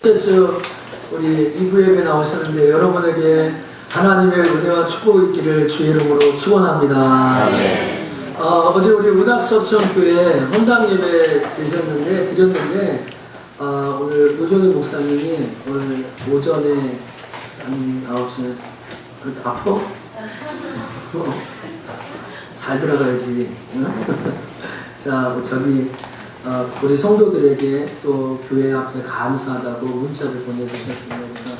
우리 2부 예배 나오셨는데 여러분에게 하나님의 은혜와 축복이 있기를 주의 이름으로 축원합니다. 어제 우리 은학서천교회 헌당 예배 드렸는데 오늘 노정희 목사님이 오늘 오전에 한 9시에 아파? 잘 들어가야지. 자, 우리 성도들에게 또 교회 앞에 감사하다고 문자를 보내주셨습니다.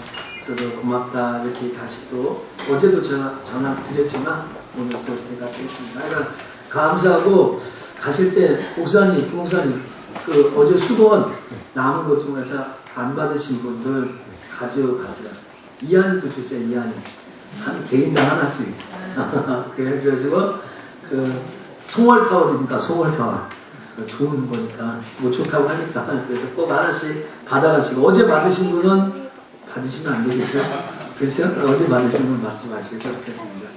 저도 고맙다 이렇게 다시 또 어제도 제가 전화 드렸지만 오늘 또 같이 했습니다. 그러니까 감사하고 가실 때 목사님 그 어제 수건 남은 것 중에서 안 받으신 분들 가져가세요. 이한이도 주세요. 이한이 한 개인당 하나씩. 그래가지고 그 송월타월이니까 송월타월. 좋은 거니까 뭐 좋다고 하니까 그래서 꼭 하나씩 받아가시고 어제 받으신 분은 받으시면 안 되겠죠? 그렇죠? 어제 받으신 분 받지 마시고 좋겠습니다.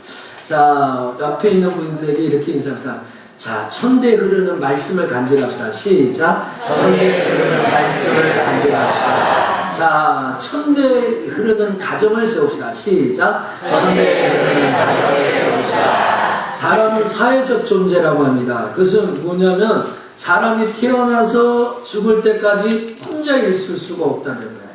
자, 옆에 있는 분들에게 이렇게 인사합시다. 자, 천대 흐르는 말씀을 간직합시다. 시작. 천대 흐르는 말씀을 간직합시다. 자, 천대 흐르는 가정을 세웁시다. 시작. 천대 흐르는 가정을 세웁시다. 사람은 사회적 존재라고 합니다. 그것은 뭐냐면 사람이 태어나서 죽을 때까지 혼자 있을 수가 없다는 거야.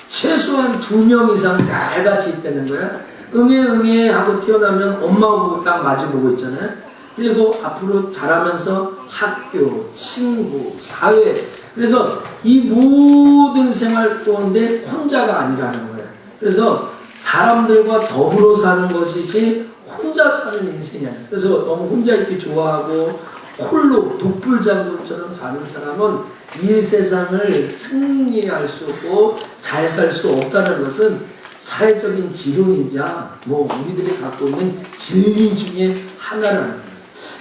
최소한 2명 이상 다 같이 있다는 거야. 응애 하고 태어나면 엄마하고 딱 마주보고 있잖아요. 그리고 앞으로 자라면서 학교, 친구, 사회, 그래서 이 모든 생활 가운데 혼자가 아니라는 거예요. 그래서 사람들과 더불어 사는 것이지 혼자 사는 인생이 아니에요. 그래서 너무 혼자 있기 좋아하고 홀로 독불장군처럼 사는 사람은 이 세상을 승리할 수 없고 잘 살 수 없다는 것은 사회적인 지론이자 우리들이 갖고 있는 진리 중에 하나라는 거예요.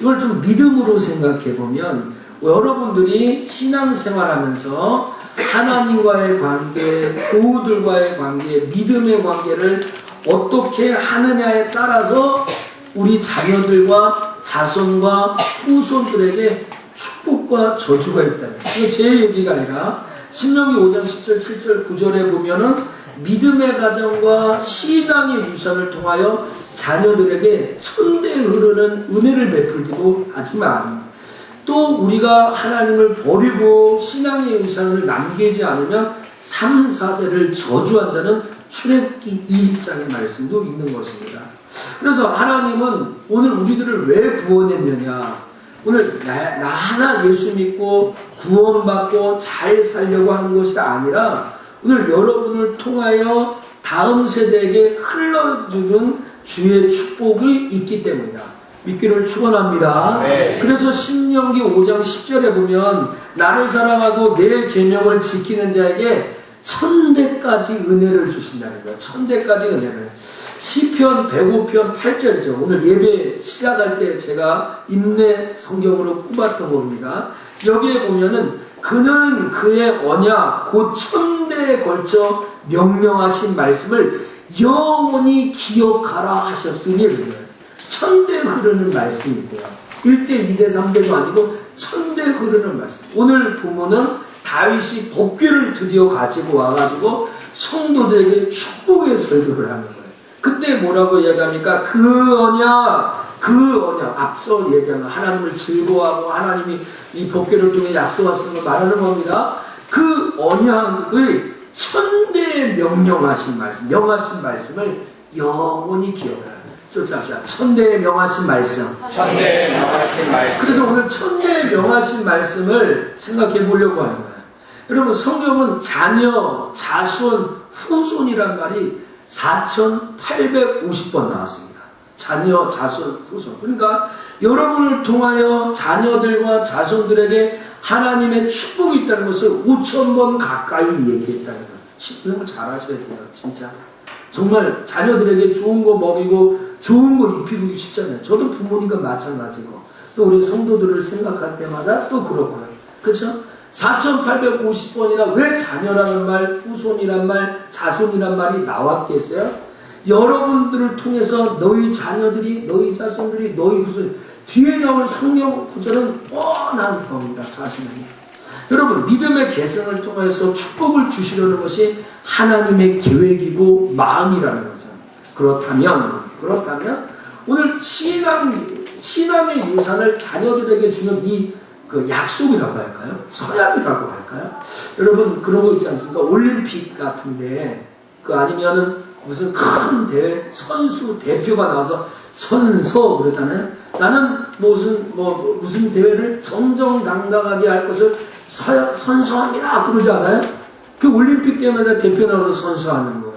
이걸 좀 믿음으로 생각해 보면 여러분들이 신앙생활하면서 하나님과의 관계, 교우들과의 관계, 믿음의 관계를 어떻게 하느냐에 따라서 우리 자녀들과 자손과 후손들에게 축복과 저주가 있다는 거예요. 이게 제 얘기가 아니라 신명기 5장 10절, 7절, 9절에 보면은 믿음의 가정과 신앙의 유산을 통하여 자녀들에게 천대 흐르는 은혜를 베풀기도 하지만 또 우리가 하나님을 버리고 신앙의 유산을 남기지 않으면 3, 4대를 저주한다는 출애굽기 20장의 말씀도 있는 것입니다. 그래서 하나님은 오늘 우리들을 왜 구원했느냐, 오늘 나 하나 예수 믿고 구원받고 잘 살려고 하는 것이 아니라 오늘 여러분을 통하여 다음 세대에게 흘러주는 주의 축복이 있기 때문이다. 믿기를 축원합니다. 네. 그래서 신명기 5장 10절에 보면 나를 사랑하고 내 계명을 지키는 자에게 1000대까지 은혜를 주신다는 거예요. 1000대까지 은혜를. 시편 105편 8절이죠. 오늘 예배 시작할 때 제가 인내 성경으로 꼽았던 겁니다. 여기에 보면은 그는 그의 언약 곧 1000대에 걸쳐 명령하신 말씀을 영원히 기억하라 하셨으니 1000대 흐르는 말씀이고요. 1대, 2대, 3대도 아니고 1000대 흐르는 말씀. 오늘 보면은 다윗이 법궤를 드디어 가지고 와가지고 성도들에게 축복의 설교를 하는 거예요. 그때 뭐라고 얘기합니까? 그 언약, 앞서 얘기하는 하나님을 즐거워하고 하나님이 이 법궤를 통해 약속하시는 걸 말하는 겁니다. 그 언약의 1000대에 명하신 말씀을 영원히 기억하라. 쫓아갑시다. 1000대에 명하신 말씀. 1000대에 명하신 말씀. 그래서 오늘 1000대에 명하신 말씀을 생각해 보려고 하는 거예요. 여러분, 성경은 자녀, 자손, 후손이란 말이 4850번 나왔습니다. 자녀, 자손, 후손. 그러니까 여러분을 통하여 자녀들과 자손들에게 하나님의 축복이 있다는 것을 5000번 가까이 얘기했다는 거예요. 신앙을 잘 하셔야 돼요. 진짜. 정말 자녀들에게 좋은 거 먹이고 좋은 거 입히고 싶잖아요. 저도 부모님과 마찬가지고 또 우리 성도들을 생각할 때마다 또 그렇고요. 그렇죠? 4850번이나 왜 자녀라는 말, 후손이란 말, 자손이란 말이 나왔겠어요? 여러분들을 통해서 너희 자녀들이, 너희 자손들이, 너희 후손, 뒤에 나올 성경 구절은 뻔한 겁니다. 사실은. 여러분, 믿음의 개성을 통해서 축복을 주시려는 것이 하나님의 계획이고 마음이라는 거죠. 그렇다면 오늘 신앙의 유산을 자녀들에게 주는 그 약속이라고 할까요? 서약이라고 할까요? 여러분, 그런 거 있지 않습니까? 올림픽 같은데, 아니면은 무슨 큰 대회, 선수 대표가 나와서 선서 그러잖아요? 나는 무슨 대회를 정정당당하게 할 것을 선서합니다. 그러지 않아요? 그 올림픽 때마다 대표 나와서 선서하는 거예요.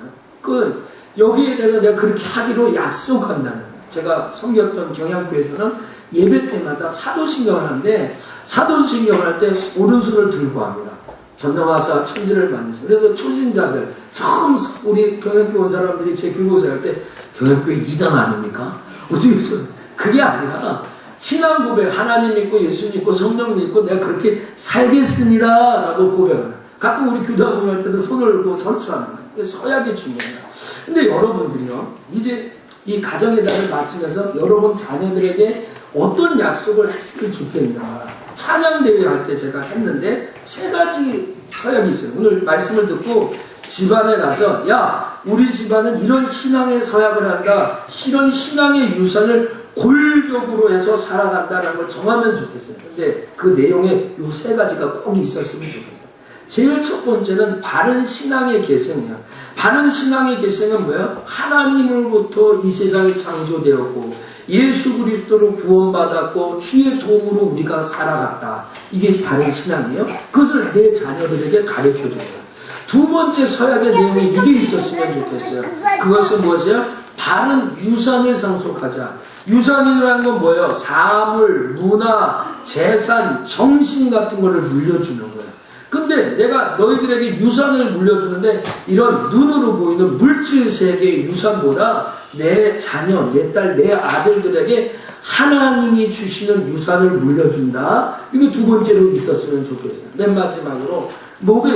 여기에 대해서 내가 그렇게 하기로 약속한다는 거예요. 제가 섬겼던 경양교회에서는 예배 때마다 사도신경을 하는데, 사도신경을 할 때 오른손을 들고 합니다. 전능하사 천지를 만드시고. 그래서 초신자들, 처음 우리 경양교회 온 사람들이 제 교육을 할 때, 경양교회 2단 아닙니까? 어떻게 해서? 그게 아니라, 신앙 고백, 하나님 믿고 예수 믿고 성령 믿고 내가 그렇게 살겠습니다. 라고 고백을 해요. 가끔 우리 교단 모임할 때도 손을 들고 선수하는 거예요. 서약이 중요해요. 근데 여러분들이요, 이제 이 가정의 달을 마치면서 여러분 자녀들에게 어떤 약속을 했으면 좋겠나. 찬양대회 할 때 제가 했는데 3가지 서약이 있어요. 오늘 말씀을 듣고 집안에 가서, 야, 우리 집안은 이런 신앙의 서약을 한다. 이런 신앙의 유산을 골격으로 해서 살아간다는 걸 정하면 좋겠어요. 근데 그 내용에 이 3가지가 꼭 있었으면 좋겠어요. 제일 첫 번째는 바른 신앙의 계승이에요. 바른 신앙의 계승은 뭐예요? 하나님으로부터 이 세상이 창조되었고 예수 그리스도로 구원받았고 주의 도움으로 우리가 살아갔다. 이게 바른 신앙이에요. 그것을 내 자녀들에게 가르쳐줘요. 두 번째 서약의 내용이 이게 있었으면 좋겠어요. 그것은 무엇이에요? 바른 유산을 상속하자. 유산이라는 건 뭐예요? 사물, 문화, 재산, 정신 같은 거를 물려주는 거예요. 근데 내가 너희들에게 유산을 물려주는데 이런 눈으로 보이는 물질 세계의 유산보다 내 자녀, 내 딸, 내 아들들에게 하나님이 주시는 유산을 물려준다. 이게 두 번째로 있었으면 좋겠어요. 맨 마지막으로 뭐가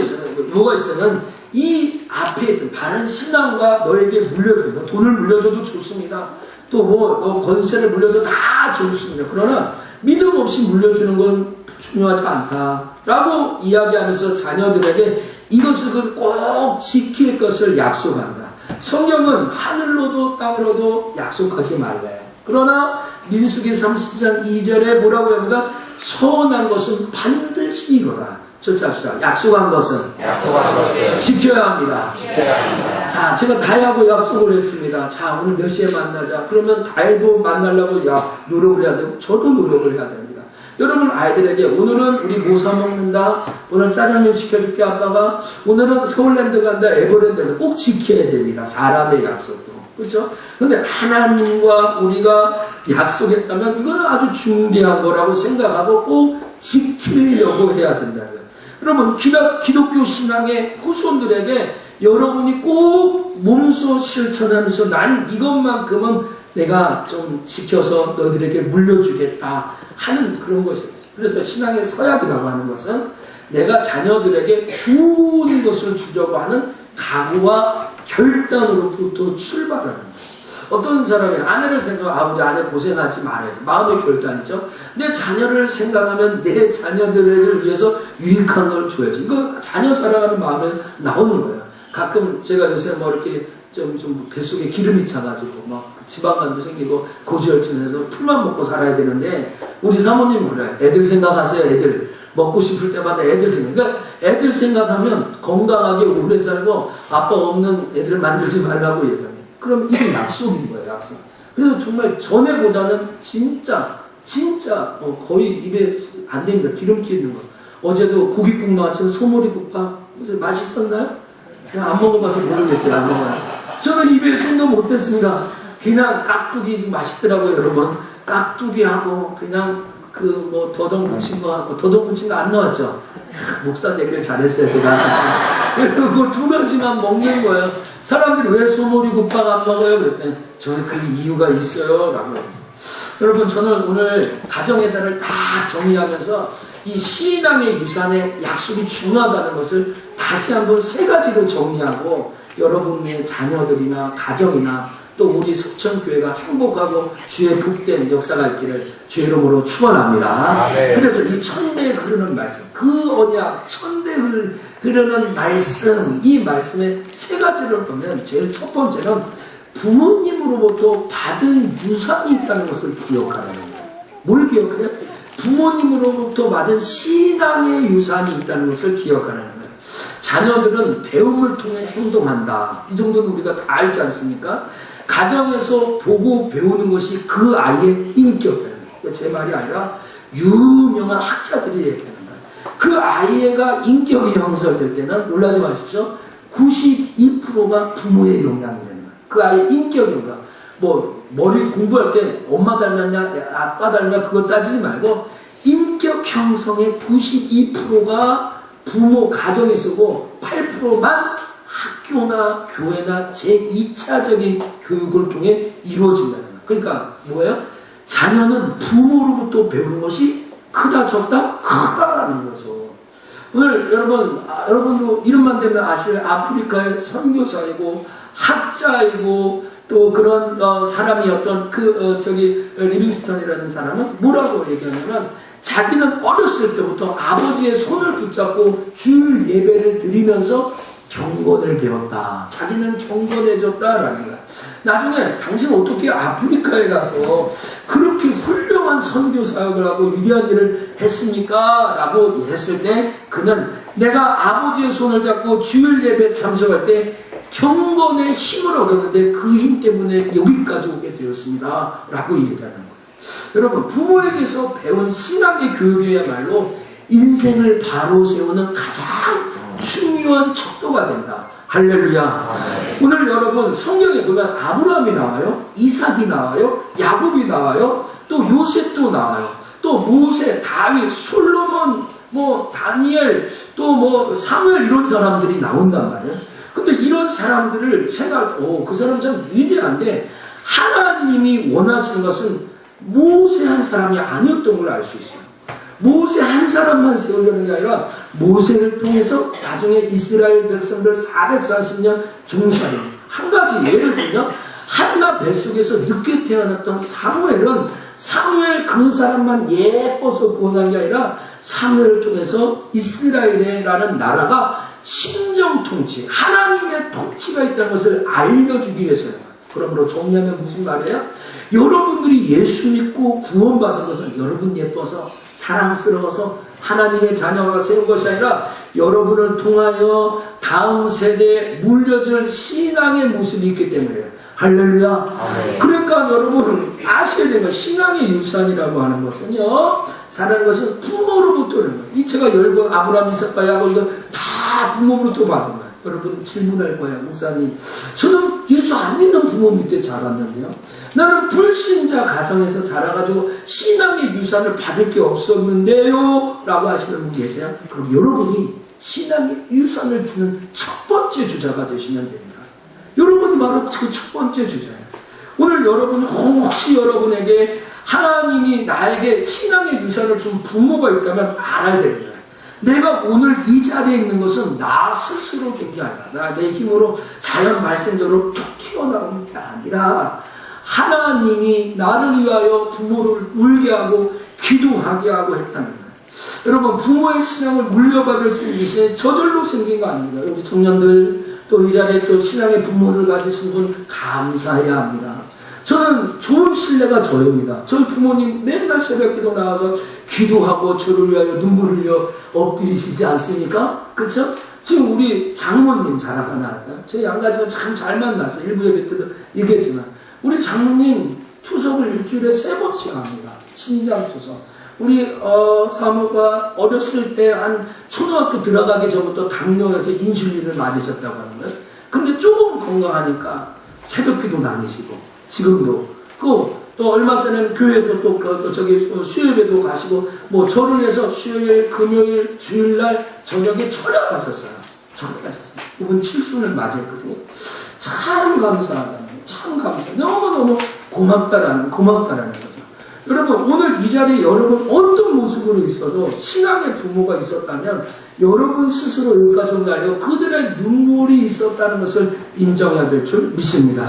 있으면 이 앞에 있던 바른 신앙과 너에게 물려줘도 돈을 물려줘도 좋습니다. 또 권세를 물려줘도 다 좋습니다. 그러나 믿음 없이 물려주는 건 중요하지 않다라고 이야기하면서 자녀들에게 이것을 꼭 지킬 것을 약속한다. 성경은 하늘로도 땅으로도 약속하지 말래요. 그러나 민수기 30장 2절에 뭐라고 합니까? 선한 것은 반드시 이루라. 쫓아합시다. 약속한 것은 지켜야 합니다. 자, 제가 다혜하고 약속을 했습니다. 자, 오늘 몇 시에 만나자. 그러면 다혜도 만나려고 노력을 해야 되고 저도 노력을 해야 됩니다. 여러분 아이들에게 오늘은 우리 뭐 사 먹는다. 오늘 짜장면 시켜줄게 아빠가. 오늘은 서울랜드 간다. 에버랜드 꼭 지켜야 됩니다. 사람의 약속도. 그렇죠? 그런데 하나님과 우리가 약속했다면 이거는 아주 중대한 거라고 생각하고 꼭 지키려고 해야 된다는 거예요. 여러분 기독교 신앙의 후손들에게 여러분이 꼭 몸소 실천하면서 난 이것만큼은 내가 좀 지켜서 너희들에게 물려주겠다 하는 그런 것이에요. 그래서 신앙의 서약이라고 하는 것은 내가 자녀들에게 좋은 것을 주려고 하는 각오와 결단으로부터 출발하는 거예요. 어떤 사람이 아내를 생각하면 우리 아내 고생하지 말아야지. 마음의 결단이죠. 내 자녀를 생각하면 내 자녀들을 위해서 유익한 걸 줘야지. 이거 자녀 사랑하는 마음에서 나오는 거예요. 가끔 제가 요새 이렇게 좀 뱃속에 기름이 차가지고 지방간도 생기고 고지혈증해서 풀만 먹고 살아야 되는데 우리 사모님은 그래요. 애들 생각하세요. 애들 먹고 싶을 때마다 애들 생각. 그러니까 애들 생각하면 건강하게 오래 살고 아빠 없는 애들 만들지 말라고 얘기합니다. 그럼 이게 약속인 거예요. 약속. 그래서 정말 전에보다는 진짜 거의 입에 안 됩니다. 기름기 있는 거. 어제도 고깃국 나왔죠. 소머리국밥 맛있었나요? 그냥 안 먹어봐서 모르겠어요. 안 먹어요. 저는 입에 손도 못 댔습니다. 그냥 깍두기 맛있더라고요, 여러분. 깍두기하고 그냥 더덕 무친 거 하고 더덕 무친 거 안 나왔죠? 목사 얘기를 잘했어요, 제가. 그 두 가지만 먹는 거예요. 사람들이 왜 소머리국밥 안 먹어요? 그랬더니 저는 그 이유가 있어요. 라고. 여러분, 저는 오늘 가정의 달을 다 정리하면서 이 신앙의 유산의 약속이 중요하다는 것을 다시 한번 3가지로 정리하고 여러분의 자녀들이나 가정이나 또 우리 석천교회가 행복하고 주의 복된 역사가 있기를 주의 이름으로 축원합니다. 그래서 이 천대에 흐르는 말씀, 그 언약, 천대에 흐르는 말씀, 이 말씀의 세 가지를 보면 제일 첫 번째는 부모님으로부터 받은 유산이 있다는 것을 기억하라는 거예요. 뭘 기억해요? 부모님으로부터 받은 신앙의 유산이 있다는 것을 기억하라는 거예요. 자녀들은 배움을 통해 행동한다. 이 정도는 우리가 다 알지 않습니까? 가정에서 보고 배우는 것이 그 아이의 인격이에요. 제 말이 아니라 유명한 학자들이 얘기하는 거예요. 그 아이가 인격이 형성될 때는 놀라지 마십시오. 92%가 부모의 영향이라는 거예요. 그 아이의 인격인가. 뭐 머리 공부할 때 엄마 닮았냐 아빠 닮았냐 그거 따지지 말고 인격 형성의 92%가 부모 가정에 있고 8%만 학교나 교회나 제2차적인 교육을 통해 이루어진다는 거예요. 그러니까 뭐예요? 자녀는 부모로부터 배우는 것이 크다 적다? 크다라는 거죠. 오늘 여러분도 이름만 되면 아실 아프리카의 선교사이고 학자이고 또 그런 사람이었던 리빙스턴이라는 사람은 뭐라고 얘기하냐면 자기는 어렸을 때부터 아버지의 손을 붙잡고 주일 예배를 드리면서 경건을 배웠다. 자기는 경건해졌다라는 거야. 나중에 당신 어떻게 아프리카에 가서 그렇게 훌륭한 선교 사역을 하고 위대한 일을 했습니까? 라고 했을 때 그는 내가 아버지의 손을 잡고 주일 예배에 참석할 때 경건의 힘을 얻었는데 그 힘 때문에 여기까지 오게 되었습니다. 라고 얘기하는 거예요. 여러분, 부모에게서 배운 신앙의 교육이야말로 인생을 바로 세우는 가장 중요한 척도가 된다. 할렐루야. 오늘 여러분 성경에 보면 아브라함이 나와요. 이삭이 나와요. 야곱이 나와요. 또 요셉도 나와요. 또 모세, 다윗, 솔로몬, 다니엘, 또 사무엘 이런 사람들이 나온단 말이에요. 근데 이런 사람들을 그 사람 참 위대한데 하나님이 원하시는 것은 모세 한 사람이 아니었던 걸 알 수 있어요. 모세 한 사람만 세우려는 게 아니라 모세를 통해서 나중에 이스라엘 백성들 440년 종살이. 한 가지 예를 들면 한나 뱃속에서 늦게 태어났던 사무엘은 사무엘 그 사람만 예뻐서 구원한 게 아니라 사무엘을 통해서 이스라엘이라는 나라가 신정통치, 하나님의 통치가 있다는 것을 알려주기 위해서요. 그러므로 정리하면 무슨 말이에요? 여러분들이 예수 믿고 구원받은 것은 여러분 예뻐서 사랑스러워서 하나님의 자녀가 세운 것이 아니라 여러분을 통하여 다음 세대에 물려줄 신앙의 모습이 있기 때문에요. 할렐루야. 아멘. 그러니까 여러분 아셔야 되는 건 신앙의 유산이라고 하는 것은요. 잘하는 것은 부모로부터 오는 거예요. 이 제가 열번 아브라함, 이삭과 야곱 이거 다 부모로부터 받은 거예요. 여러분 질문할 거예요. 목사님, 저는 예수 안 믿는 부모 밑에 자랐는데요. 나는 불신자 가정에서 자라가지고 신앙의 유산을 받을 게 없었는데요. 라고 하시는 분 계세요? 그럼 여러분이 신앙의 유산을 주는 첫 번째 주자가 되시면 됩니다. 여러분이 바로 그 첫 번째 주자예요. 오늘 여러분이 혹시 여러분에게 하나님이 나에게 신앙의 유산을 준 부모가 있다면 알아야 됩니다. 내가 오늘 이 자리에 있는 것은 나 스스로 된 게 아니라 내 힘으로 자연 발생적으로 툭 튀어나온 게 아니라 하나님이 나를 위하여 부모를 울게 하고 기도하게 하고 했다는 거예요. 여러분, 부모의 신앙을 물려받을 수 있는 것이 저절로 생긴 거 아닙니다. 우리 청년들 또 이 자리에 또 신앙의 부모를 가지신 분 감사해야 합니다. 저는 좋은 신뢰가 저입니다. 저희 부모님 맨날 새벽기도 나와서 기도하고 저를 위하여 눈물을 흘려 엎드리시지 않습니까? 그렇죠? 지금 우리 장모님 자랑하나요? 제 양가지가 참 잘 만났어요. 일부 예배 때도 얘기했지만 우리 장모님 투석을 일주일에 3번씩 합니다. 신장 투석. 우리 사모가 어렸을 때 한 초등학교 들어가기 전부터 당뇨에서 인슐린을 맞으셨다고 하는 거예요. 근데 조금 건강하니까 새벽기도 다니시고 지금도 또 얼마 전에 교회도 수요일에도 가시고 절을 해서 수요일, 금요일, 주일날 저녁에 철야하셨어요. 그분 칠순을 맞이했거든요. 참 감사하다. 참 감사. 너무너무 고맙다라는 거죠. 여러분, 오늘 이 자리에 여러분 어떤 모습을 가정으로 있어도 신앙의 부모가 있었다면 여러분 스스로 이 가정이 아니고 그들의 눈물이 있었다는 것을 인정해야 될 줄 믿습니다.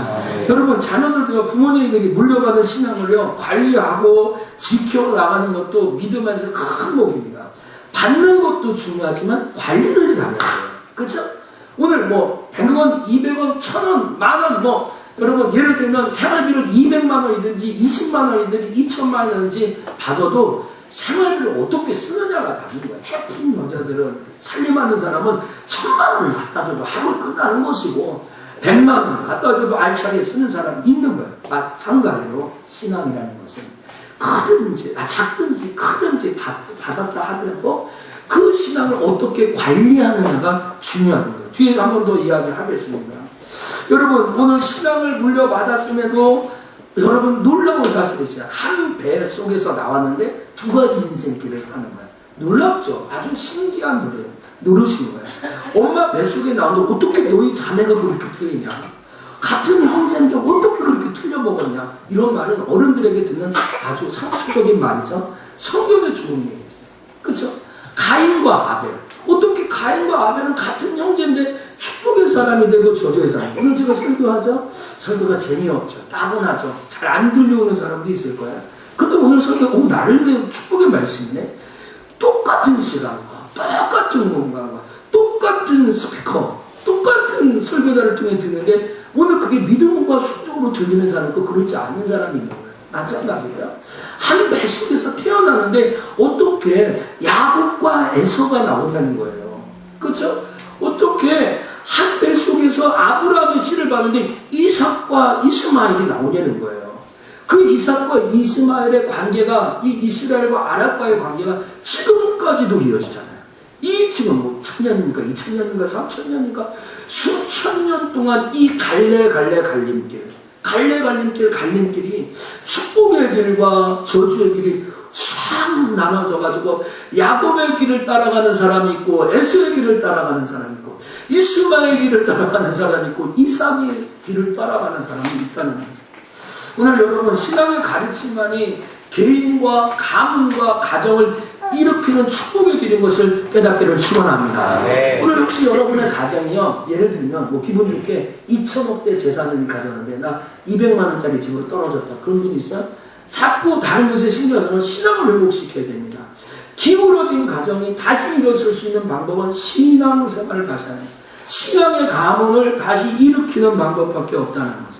여러분 자녀들도 부모님에게 물려받은 신앙을요 관리하고 지켜나가는 것도 믿음에서 큰 목입니다. 받는 것도 중요하지만 관리를 잘해야 돼요. 그렇죠? 오늘 뭐 100원, 200원, 1000원, 만원 뭐 여러분 예를 들면 생활비를 200만 원이든지 20만 원이든지 2천만 원이든지 받아도 생활비를 어떻게 쓰느냐가 다른 거예요. 해픈 여자들은 살림하는 사람은 1000만 원을 갖다 줘도 하루 끝나는 것이고 100만 원을 갖다 줘도 알차게 쓰는 사람이 있는 거예요. 마찬가지로 신앙이라는 것은 크든지 작든지 크든지 받았다 하더라도 그 신앙을 어떻게 관리하느냐가 중요한 거예요. 뒤에 한 번 더 이야기를 하겠습니다. 여러분 오늘 신앙을 물려받았음에도 여러분 놀라운 사실이 있어요. 한 배 속에서 나왔는데 두 가지 인생길을 타는 거예요. 놀랍죠? 아주 신기한 노릇인 거예요. 엄마 뱃속에 나오는데 어떻게 너희 자매가 그렇게 틀리냐? 같은 형제인데 어떻게 그렇게 틀려먹었냐? 이런 말은 어른들에게 듣는 아주 상투적인 말이죠. 성경에 좋은 얘기였어요. 그렇죠? 가인과 아벨. 어떻게 가인과 아벨은 같은 형제인데 축복의 사람이 되고 저주의 사람. 오늘 제가 설교하죠? 설교가 재미없죠. 따분하죠. 잘 안 들려오는 사람도 있을 거예요. 그런데 오늘 설교가 나를 위해 축복의 말씀이네. 똑같은 시간과 똑같은 공간과 똑같은 스피커 똑같은 설교자를 통해 듣는데 오늘 그게 믿음과 순종으로 들리는 사람 있고 그렇지 않은 사람이 있는 거예요. 마찬가지고요. 한 배 속에서 태어나는데 어떻게 야곱과 에서가 나오냐는 거예요. 그렇죠? 어떻게 한 배 속에서 아브라함의 씨를 봤는데 이삭과 이스마엘이 나오냐는 거예요. 그 이삭과 이스마엘의 관계가 이 이스라엘과 아랍과의 관계가 지금까지도 이어지잖아요. 이 지금 뭐 1000년입니까? 2000년입니까? 3000년입니까? 수천 년 동안 이 갈림길이 축복의 길과 저주의 길이 싹 나눠져가지고 야곱의 길을 따라가는 사람이 있고 에서의 길을 따라가는 사람이 있고 이스마엘의 길을 따라가는 사람이 있고 이삭의 길을 따라가는 사람이 있다는 거죠. 오늘 여러분 신앙의 가르침만이 개인과 가문과 가정을 일으키는 축복의 길인 것을 깨닫기를 축원합니다. 네. 오늘 혹시 여러분의 가정이요 예를 들면 뭐 기분 좋게 2천억대 재산을 가졌는데 나 200만 원짜리 집으로 떨어졌다 그런 분이 있어요? 자꾸 다른 것에 신경 써서 신앙을 회복시켜야 됩니다. 기울어진 가정이 다시 일어설 수 있는 방법은 신앙생활을 다시 하는 신앙의 가문을 다시 일으키는 방법밖에 없다는 것입니다.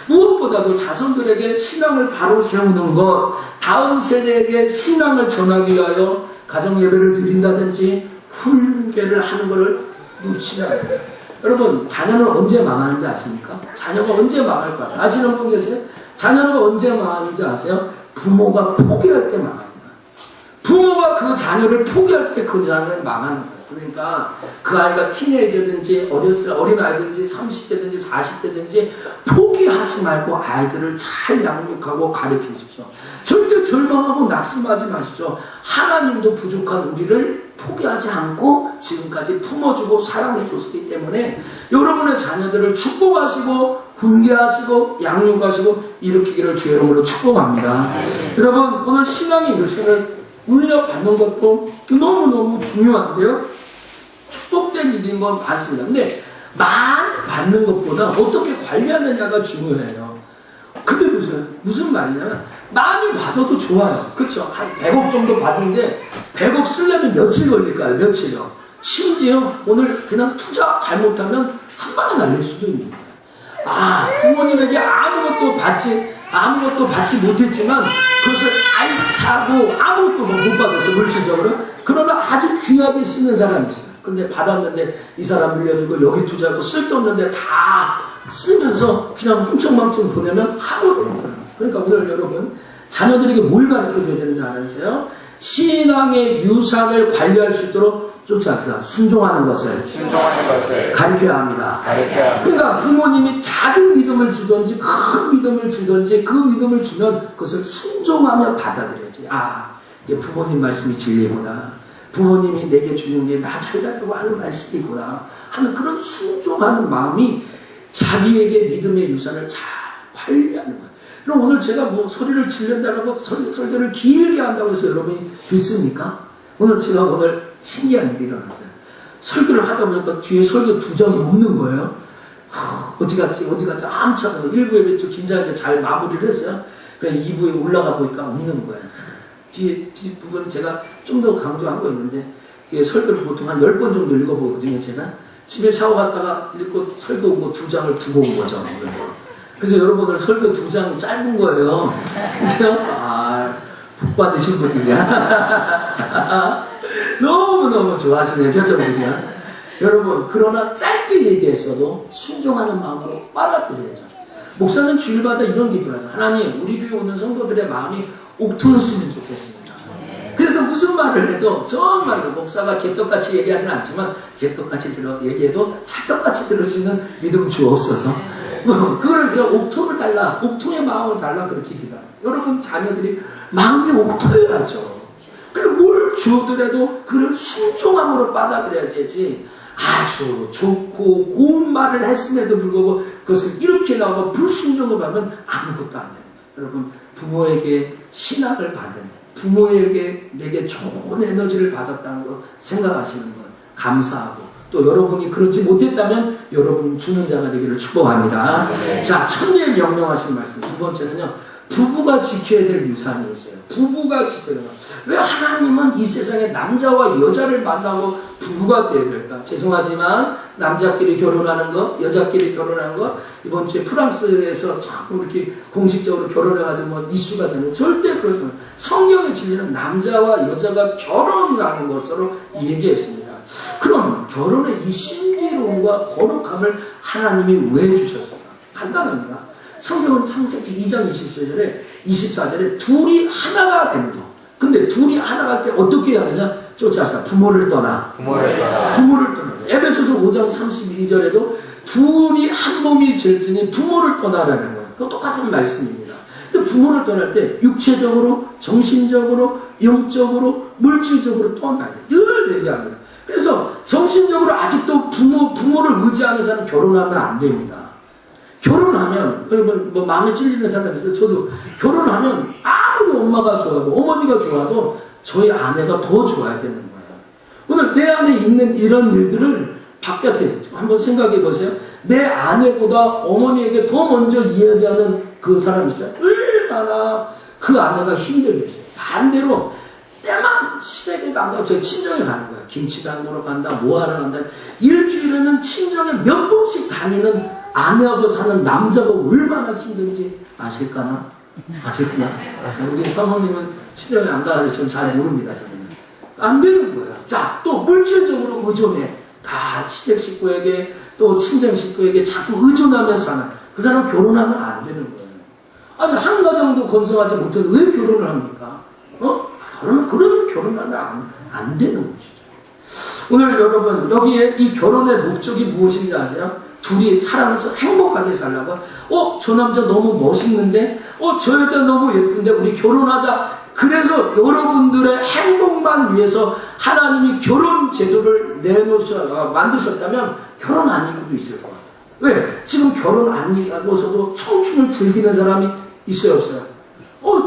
무엇보다도 자손들에게 신앙을 바로 세우는 것, 다음 세대에게 신앙을 전하기 위하여 가정예배를 드린다든지 훈계를 하는 것을 놓치지 않아요. 여러분 자녀는 언제 망하는지 아십니까? 자녀가 언제 망할까? 아시는 분 계세요? 자녀가 언제 망하는지 아세요? 부모가 포기할 때 망합니다. 부모가 그 자녀를 포기할 때 그 자녀를 망하는 거예요. 그러니까 그 아이가 티네이저든지 어린아이든지 30대든지 40대든지 포기하지 말고 아이들을 잘 양육하고 가르쳐 주십시오. 절대 절망하고 낙심하지 마십시오. 하나님도 부족한 우리를 포기하지 않고 지금까지 품어주고 사랑해 줬기 때문에 여러분의 자녀들을 축복하시고 훈계하시고 양육하시고 일으키기를 주의 이름으로 축복합니다. 여러분 오늘 신앙의 요소를 물려받는 것도 너무너무 중요한데요. 축복된 일인 건 맞습니다. 근데 많이 받는 것보다 어떻게 관리하느냐가 중요해요. 그게 무슨 말이냐면 많이 받아도 좋아요. 그렇죠? 한 100억 정도 받는데 100억 쓰려면 며칠 걸릴까요? 며칠요. 심지어 오늘 그냥 투자 잘못하면 한 방에 날릴 수도 있는 거예요. 부모님에게 아무것도 받지 못했지만 그것을 알차고 아무것도 못 받았어 물질적으로. 그러나 아주 귀하게 쓰는 사람이 있어요. 근데 받았는데 이 사람 빌려주고 여기 투자하고 쓸데없는데 다 쓰면서 그냥 훔청망청 보내면 하루도 못해요. 그러니까 오늘 여러분 자녀들에게 뭘 가르쳐줘야 되는지 아세요? 신앙의 유산을 관리할 수 있도록 쫓아갑시다. 순종하는 것을 가르쳐야 합니다. 그러니까 부모님이 작은 믿음을 주든지 큰 믿음을 주든지 그 믿음을 주면 그것을 순종하며 받아들여야지. 이게 부모님 말씀이 진리구나. 부모님이 내게 주는 게 나 잘 되려고 하는 말씀이구나 하는 그런 순종하는 마음이 자기에게 믿음의 유산을 잘 관리하는 거예요. 그럼 오늘 제가 뭐 소리를 질른다고 설교를 길게 한다고 해서 여러분이 듣습니까? 오늘 제가 오늘 신기한 일이 일어났어요. 설교를 하다 보니까 뒤에 설교 2장이 없는 거예요. 어디 갔지 한참 1부에 좀 긴장했는데 잘 마무리를 했어요. 그래 2부에 올라가 보니까 없는 거예요. 뒤에 부분 제가 좀 더 강조한 거 있는데, 이게 설교를 보통 한 10번 정도 읽어보거든요. 제가 집에 샤워 갔다가 읽고 설교 뭐 2장을 두고 온 거죠. 그래서 여러분들 설교 2장이 짧은 거예요. 그래서 복 받으신 분들이야. 너무너무 좋아하시네요, 표정들이야. 여러분, 그러나 짧게 얘기했어도 순종하는 마음으로 빨아들여야죠. 목사는 주일마다 이런 기도를 하죠. 하나님, 우리 교회 오는 성도들의 마음이 옥토였으면 좋겠습니다. 그래서 무슨 말을 해도 정말로 목사가 개떡같이 얘기하지는 않지만 개떡같이 얘기해도 찰떡같이 들을 수 있는 믿음 주옵소서. 그걸 그냥 옥토를 달라, 옥토의 마음을 달라 그렇게 기도합니다. 여러분 자녀들이 마음이 옥토여야죠. 그리고 뭘 주더라도 그를 순종함으로 받아들여야지, 아주 좋고 고운 말을 했음에도 불구하고 그것을 이렇게 나오고 불순종을 받으면 아무것도 안 됩니다. 여러분, 부모에게 신학을 받은, 부모에게 내게 좋은 에너지를 받았다는 거 생각하시는 건 감사하고, 또 여러분이 그렇지 못했다면 여러분 주는 자가 되기를 축복합니다. 네. 자, 천리에 명령하신 말씀. 두 번째는요, 부부가 지켜야 될 유산이 있어요. 부부가 지켜야 돼요. 왜 하나님은 이 세상에 남자와 여자를 만나고 부부가 되어야 될까? 죄송하지만 남자끼리 결혼하는 거, 여자끼리 결혼하는 거, 이번 주에 프랑스에서 자꾸 이렇게 공식적으로 결혼해가지고 뭐 이슈가 되는, 절대 그렇지 않아요. 성경의 진리는 남자와 여자가 결혼하는 것으로 얘기했습니다. 그럼 결혼의 이 신비로움과 거룩함을 하나님이 왜 주셨을까? 간단합니다. 성경은 창세기 2장 24절에 둘이 하나가 되는 거. 근데 둘이 하나가 할 때 어떻게 해야 하느냐? 쫓아서 부모를 떠나. 에베소서 5장 32절에도 둘이 한 몸이 될지니 부모를 떠나라는 거예요. 그 똑같은 말씀입니다. 근데 부모를 떠날 때 육체적으로, 정신적으로, 영적으로, 물질적으로 떠나야 돼요. 늘 얘기합니다. 그래서 정신적으로 아직도 부모를 의지하는 사람은 결혼하면 안 됩니다. 결혼하면, 뭐 마음에 찔리는 사람이 있어요. 저도 결혼하면 아무리 엄마가 좋아도, 어머니가 좋아도 저희 아내가 더 좋아야 되는 거예요. 오늘 내 안에 있는 이런 일들을 바깥에 한번 생각해 보세요. 내 아내보다 어머니에게 더 먼저 이야기하는 그 사람이 있어요. 얼마나 그 아내가 힘들겠어요. 반대로 때만 시댁에 간다고 저 친정에 가는 거예요. 김치 담그러 간다, 뭐 하러 간다. 일주일에는 친정에 몇 번씩 다니는 아내하고 사는 남자가 얼마나 힘든지 아실까나? 아실까나? 우리 사모님은 친정에 안 가서 저는 잘 모릅니다. 저는. 안 되는 거예요. 자, 또 물질적으로 의존해. 다 시댁 식구에게 또 친정 식구에게 자꾸 의존하면서 사는 그 사람 결혼하면 안 되는 거예요. 아니, 한 가정도 건설하지 못해서 왜 결혼을 합니까? 그러면 결혼하면 안 되는 것이죠. 오늘 여러분, 여기에 이 결혼의 목적이 무엇인지 아세요? 둘이 사랑해서 행복하게 살라고. 저 남자 너무 멋있는데, 저 여자 너무 예쁜데 우리 결혼하자. 그래서 여러분들의 행복만 위해서 하나님이 결혼 제도를 만드셨다면 결혼 안 하고도 있을 것 같아요. 왜? 지금 결혼 안 하고서도 청춘을 즐기는 사람이 있어요, 없어요?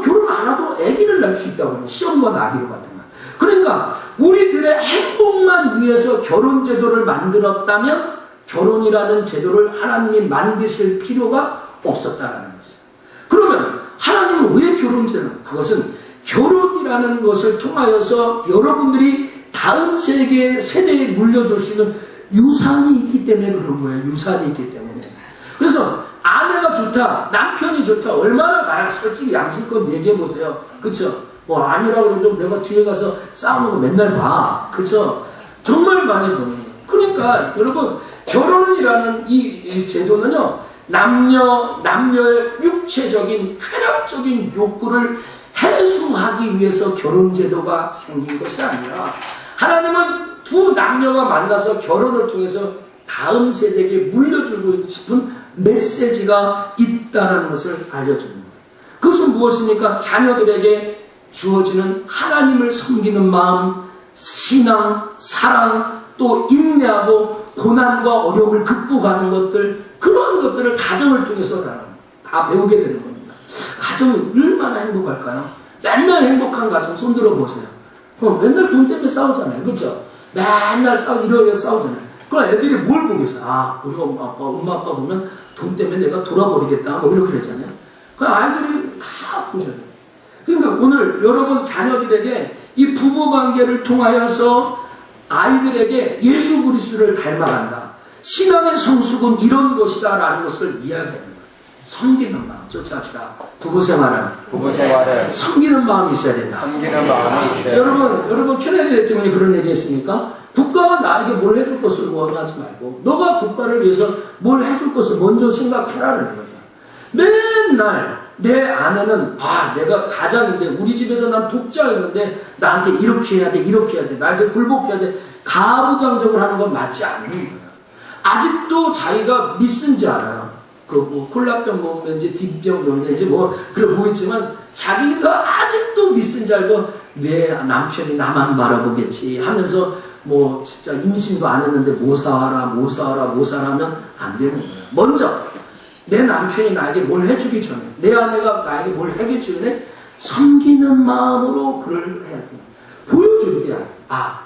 결혼 안 하고 아기를 낳을 수 있다고 하면 시험과 나기로 같은 거. 그러니까 우리들의 행복만 위해서 결혼 제도를 만들었다면 결혼이라는 제도를 하나님이 만드실 필요가 없었다라는 것이에요. 그러면 하나님은 왜 결혼 제도를? 그것은 결혼이라는 것을 통하여서 여러분들이 다음 세대에 물려줄 수 있는 유산이 있기 때문에 그런 거예요. 유산이 있기 때문에. 그래서 아내가 좋다, 남편이 좋다, 얼마나 가야 솔직히 양심껏 얘기해보세요. 그쵸? 아니라고 해도 내가 뒤에 가서 싸우는 거 맨날 봐. 그쵸? 정말 많이 보는 거예요. 그러니까 여러분, 결혼이라는 이 제도는요, 남녀의 육체적인, 쾌락적인 욕구를 해소하기 위해서 결혼 제도가 생긴 것이 아니라 하나님은 두 남녀가 만나서 결혼을 통해서 다음 세대에게 물려주고 싶은 메시지가 있다는 것을 알려주는 거예요. 그것은 무엇입니까? 자녀들에게 주어지는 하나님을 섬기는 마음, 신앙, 사랑, 또 인내하고 고난과 어려움을 극복하는 것들, 그런 것들을 가정을 통해서 다 배우게 되는 겁니다. 가정이 얼마나 행복할까요? 맨날 행복한 가정 손 들어보세요. 그럼 맨날 돈 때문에 싸우잖아요. 그렇죠? 맨날 이러이러 싸우잖아요. 그럼 애들이 뭘 보겠어요? 아, 우리 엄마 아빠 보면 돈 때문에 내가 돌아버리겠다. 뭐 이렇게 그랬잖아요. 그 아이들이 다 보셔요. 그러니까 오늘 여러분 자녀들에게 이 부부 관계를 통하여서 아이들에게 예수 그리스도를 닮아간다. 신앙의 성숙은 이런 것이다 라는 것을 이야기하는 거예요. 섬기는 마음 쫓아합시다. 부부 생활을 섬기는 마음이 있어야 된다. 섬기는 마음이 있어야 여러분 케네디 대통령이 그런 얘기 했습니까? 국가가 나에게 뭘 해줄 것을 원하지 말고 너가 국가를 위해서 뭘 해줄 것을 먼저 생각해라는 거죠. 맨날 내 아내는 내가 가장인데 우리 집에서 난 독자였는데 나한테 이렇게 해야 돼 나한테 굴복해야 돼 가부장적으로 하는 건 맞지 않는 거예요. 아직도 자기가 믿는지 알아요. 뭐 콜라병 먹는지 뒷병 먹는지 그래 보겠지만 자기가 아직도 믿는지 알고 내 남편이 나만 바라보겠지 하면서 진짜 임신도 안 했는데 뭐 사와라 하면 안 되는 거예요. 먼저 내 남편이 나에게 뭘 해주기 전에 내 아내가 나에게 뭘 해주기 전에 섬기는 마음으로 그를 해야 돼요. 보여주는 게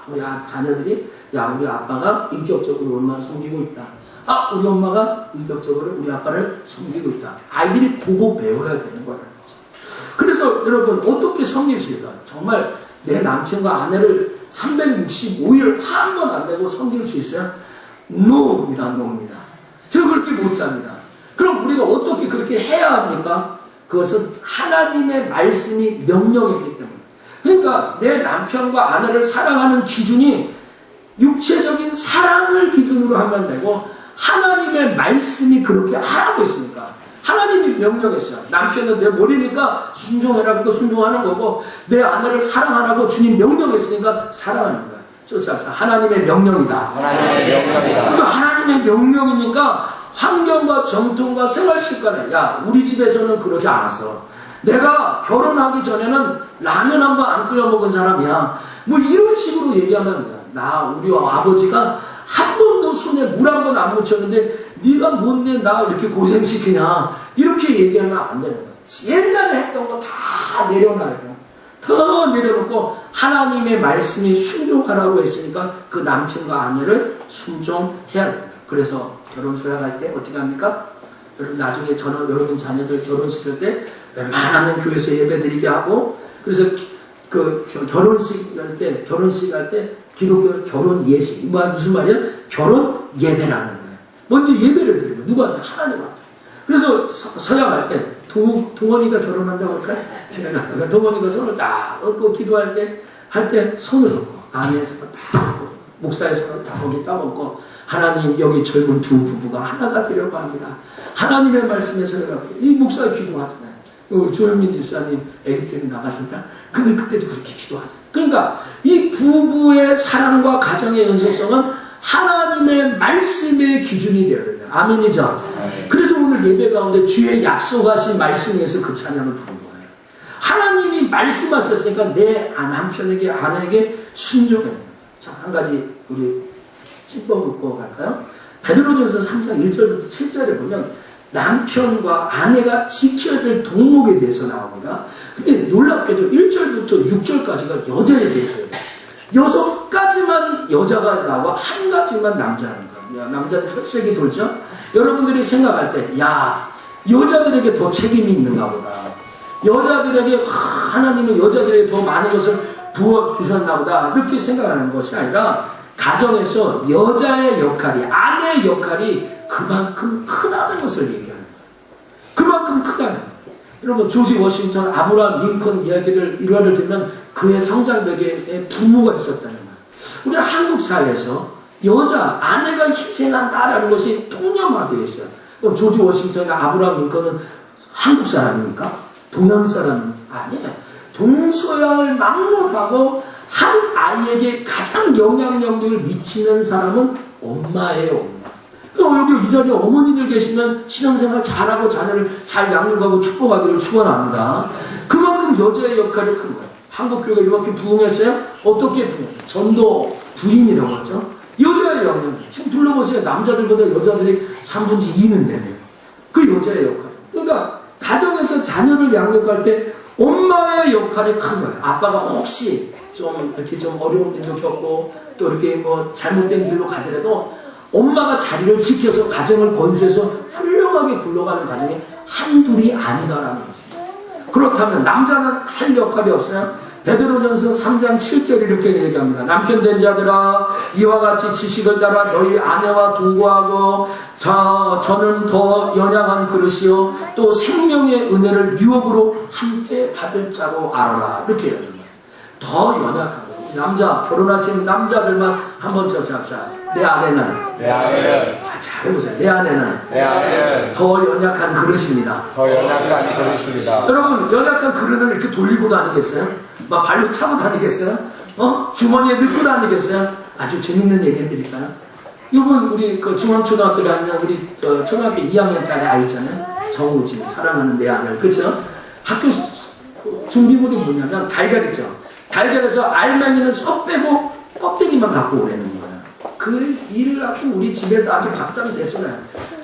우리 자녀들이 우리 아빠가 인격적으로 얼마나 섬기고 있다. 우리 엄마가 인격적으로 우리 아빠를 섬기고 있다. 아이들이 보고 배워야 되는 거라는 거죠. 그래서 여러분 어떻게 섬기실까? 정말 내 남편과 아내를 365일 화 한 번 안 내고 섬길 수 있어요? 노입니다. 저 그렇게 못합니다. 그럼 우리가 어떻게 그렇게 해야 합니까? 그것은 하나님의 말씀이 명령이기 때문에. 그러니까 내 남편과 아내를 사랑하는 기준이 육체적인 사랑을 기준으로 하면 되고 하나님의 말씀이 그렇게 하라고 했으니까 하나님이 명령했어요. 남편은 내 머리니까 순종해라. 그러니까 순종하는 거고 내 아내를 사랑하라고 주님 명령했으니까 사랑하는 거야. 쫓아서 하나님의 명령이다. 그러니까 하나님의 명령이니까 환경과 정통과 생활 습관에 우리 집에서는 그러지 않았어. 내가 결혼하기 전에는 라면 한 번 안 끓여 먹은 사람이야. 이런 식으로 얘기하면 우리 아버지가 한 번도 손에 물 한 번 안 묻혔는데 네가 뭔데 나 이렇게 고생시키냐 이렇게 얘기하면 안 되는 거야. 옛날에 했던 거 다 내려놔야 돼요. 더 내려놓고 하나님의 말씀이 순종하라고 했으니까 그 남편과 아내를 순종해야 됩니다. 그래서 결혼 서약할 때 어떻게 합니까? 여러분 나중에 여러분 자녀들 결혼시킬 때 웬만하면 교회에서 예배드리게 하고 그래서 그 결혼식 할 때 기독교 결혼 예식 무슨 말이야? 결혼 예배라는 거예요. 먼저 예배를 드리고 누가 하나님 앞에. 그래서 서약할 때 동원이가 결혼한다고 할까요? 제가 동원이가 손을 딱 얹고 기도할 때 손을 얹고 아내의 손을 딱 얹고 목사의 손을 딱 거기 딱 얹고 하나님 여기 젊은 두 부부가 하나가 되려고 합니다. 하나님의 말씀에 서약하고 이 목사 기도하잖아요. 조현민 집사님 애기 때문에 나가신다. 근데 그때도 그렇게 기도하잖아요. 그러니까 이 부부의 사랑과 가정의 연속성은 하나님의 말씀의 기준이 되어야 된다. 아멘이죠. 그래서 오늘 예배 가운데 주의 약속하신 말씀에서 그 찬양을 부른 거예요. 하나님이 말씀하셨으니까 내 남편에게 아내에게 순종해야 됩니다. 자, 한 가지 우리 찐법 묻고 갈까요? 베드로전서 3장 1절부터 7절에 보면 남편과 아내가 지켜야 될 동목에 대해서 나옵니다. 근데 놀랍게도 1절부터 6절까지가 여자에 대해서요. 6가지만 여자가 나와 한 가지만 남자라는 거예요. 남자는 혈색이 돌죠? 여러분들이 생각할 때 여자들에게 더 책임이 있는가 보다. 여자들에게 하나님은 여자들에게 더 많은 것을 부어주셨나 보다. 이렇게 생각하는 것이 아니라 가정에서 여자의 역할이 아내의 역할이 그만큼 크다는 것을 얘기하는 거예요. 그만큼 크다는 거예요. 여러분 조지 워싱턴, 아브라함 링컨 이야기를 일화를 들면 그의 성장벽에 부모가 있었다는 거예요. 우리 한국 사회에서 여자, 아내가 희생한다라는 것이 통념화되어 있어요. 그럼 조지 워싱턴이나 아브라함 링컨은 한국 사람입니까? 동양 사람 아니에요. 동서양을 막론하고 한 아이에게 가장 영향력을 미치는 사람은 엄마예요, 엄마. 여기 이 자리에 어머니들 계시면 신앙생활 잘하고 자녀를 잘 양육하고 축복하기를 축원합니다. 그만큼 여자의 역할이 큰 거예요. 한국교회가 이만큼 부흥했어요? 어떻게 부흥했어요? 전도 부인이라고 하죠. 여자의 영향. 지금 둘러보세요. 남자들보다 여자들이 2/3 되네요. 그 여자의 역할. 그러니까 가정에서 자녀를 양육할 때 엄마의 역할이 큰 거예요. 아빠가 혹시 좀 이렇게 좀 어려운 일도 겪고 또 이렇게 뭐 잘못된 길로 가더라도 엄마가 자리를 지켜서 가정을 건수해서 훌륭하게 굴러가는 가정이 한둘이 아니다라는 것입니다. 그렇다면 남자는 할 역할이 없어요? 베드로전서 3장 7절 이렇게 얘기합니다. 남편 된 자들아 이와 같이 지식을 따라 너희 아내와 동거하고 저는 더 연약한 그릇이요 또 생명의 은혜를 유업으로 함께 받을 자로 알아라. 이렇게 얘기합니다. 더 연약한 거. 남자 결혼하신 남자들만 한번 잡자. 내 아내는 잘 해보세요. 내 아내는 더 연약한 그릇입니다. 더 연약한 그릇입니다. 여러분 연약한 그릇을 이렇게 돌리고 다니겠어요? 막 발로 차고 다니겠어요? 주머니에 넣고 다니겠어요? 아주 재밌는 얘기 해드릴까요? 이번 우리 그 중앙초등학교 다니는 우리 초등학교 2학년짜리 아이 있잖아요. 정우진 사랑하는 내 아들 그렇죠? 학교 준비물이 뭐냐면 달걀 있죠. 달걀에서 알맹이는 쏙 빼고 껍데기만 갖고 오라는 거예요. 그 일을 하고 우리 집에서 아주 박장대소나요.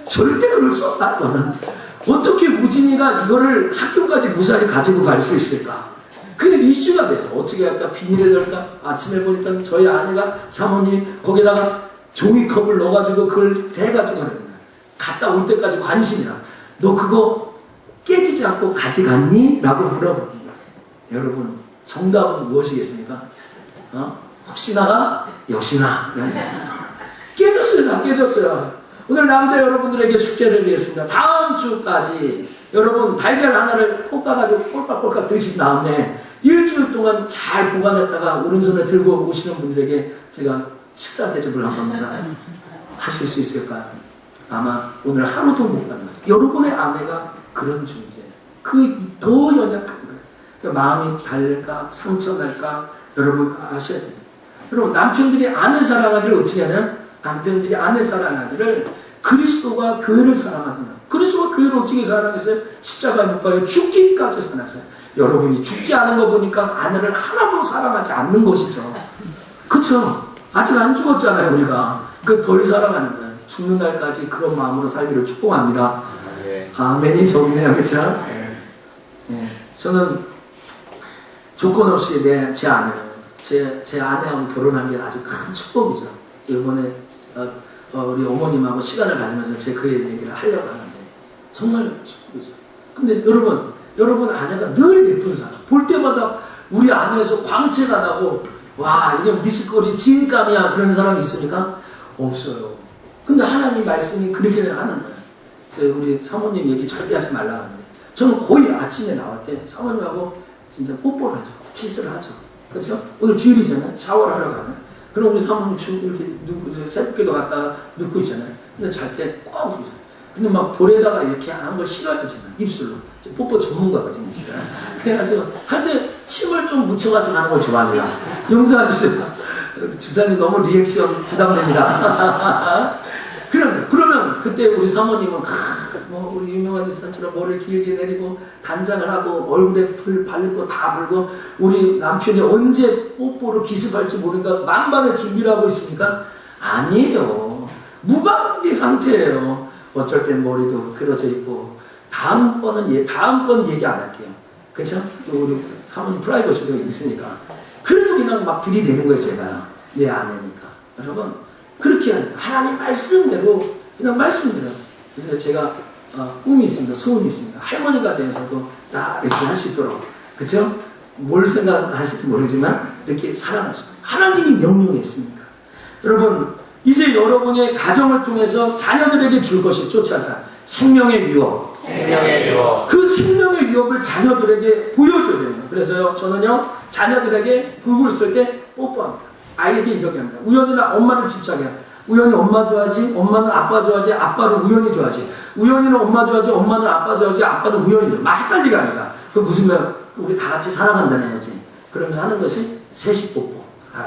절대 그럴 수 없다거든. 어떻게 우진이가 이거를 학교까지 무사히 가지고 갈 수 있을까? 그게 이슈가 돼서 어떻게 할까? 비닐에 넣을까? 아침에 보니까 저희 아내가 사모님이 거기다가 종이컵을 넣어가지고 그걸 대가지고 하는 거야. 갔다 올 때까지 관심이라. 너 그거 깨지지 않고 가져갔니? 라고 물어봅니다. 여러분 정답은 무엇이겠습니까? 혹시나가 역시나 깨졌어요. 다 깨졌어요. 오늘 남자 여러분들에게 숙제를 드리겠습니다. 다음 주까지 여러분 달걀 하나를 볶아가지고 꼴깍꼴깍 드신 다음에 일주일 동안 잘 보관했다가 오른손에 들고 오시는 분들에게 제가 식사 대접을 한 겁니다. 하실 수 있을까요? 아마 오늘 하루도 못 가는 거예요. 여러분의 아내가 그런 존재예요. 그 더 연약한 거예요. 그러니까 마음이 달릴까 상처 날까 여러분 아셔야 돼요. 여러분 남편들이 아내 사랑하기를 어떻게 하냐? 남편들이 아내 사랑하기를 그리스도가 교회를 사랑하잖아요. 그리스도가 교회를 어떻게 사랑했어요? 십자가에 못 박혀 죽기까지 사랑했어요. 여러분이 죽지 않은 거 보니까 아내를 하나도 사랑하지 않는 것이죠. 그렇죠? 아직 안 죽었잖아요 우리가. 그 덜 사랑하는 거예요. 죽는 날까지 그런 마음으로 살기를 축복합니다. 아멘이 좋네요. 그렇죠? 저는 조건 없이 제 아내를 제 아내하고 결혼한 게 아주 큰 축복이죠. 이번에 우리 어머님하고 시간을 가지면서 제 그 얘기를 하려고 하는데 정말 축복이죠. 근데 여러분 아내가 늘 예쁜 사람. 볼 때마다 우리 아내에서 광채가 나고 와 이게 미스거리 진감이야 그런 사람이 있습니까? 없어요. 근데 하나님 말씀이 그렇게 하는 거예요. 우리 사모님 얘기 절대 하지 말라 하는데 저는 거의 아침에 나올 때 사모님하고 진짜 뽀뽀를 하죠. 키스를 하죠. 그렇죠? 오늘 주일이잖아요. 샤워를 하러 가면. 그럼 우리 사모님 이렇게 새벽에도 갔다가 눕고 있잖아요. 근데 잘 때 꼭 근데 막 볼에다가 이렇게 한 걸 싫어하잖아요. 입술로. 뽀뽀 전문가거든요, 제가. 그래가지고 할 때 침을 좀 묻혀가지고 하는 걸 좋아합니다. 용서해 주세요. 주사님 너무 리액션 부담됩니다. 그러면 그때 우리 사모님은 우리 유명한 집사람처럼 머리를 길게 내리고 단장을 하고 얼굴에 불 바를 거 다 불고 우리 남편이 언제 뽀뽀로 기습할지 모르니까 만반의 준비를 하고 있습니까? 아니에요. 무방비 상태예요. 어쩔 땐 머리도 그려져 있고 다음 건 얘기 안 할게요. 그렇죠? 또 우리 사모님 프라이버시도 있으니까 그래도 그냥 막 들이대는 거예요. 제가 내 아내니까. 여러분 그렇게 하나님 말씀대로 그냥 말씀대로. 그래서 제가 꿈이 있습니다. 소원이 있습니다. 할머니가 돼서도 다 이렇게 할 수 있도록. 그렇죠? 뭘 생각하실지 모르지만 이렇게 살아갈 수 있도록. 하나님이 명령했습니까? 여러분 이제 여러분의 가정을 통해서 자녀들에게 줄 것이 쫓아서 생명의 유업. 그 생명의 유업을 자녀들에게 보여줘야 돼요. 그래서요 저는요 자녀들에게 불을 쓸 때 뽀뽀합니다. 아이에게 이렇게 합니다. 우연이나 엄마를 집착해요. 우연히 엄마 좋아하지, 엄마는 아빠 좋아하지, 아빠는 우연히 좋아하지. 우연히는 엄마 좋아하지, 엄마는 아빠 좋아하지, 아빠는 우연히. 막 헷갈리게 합니다. 그 무슨 말? 우리 다 같이 사랑한다는 거지. 그러면서 하는 것이 셋이 뽀뽀.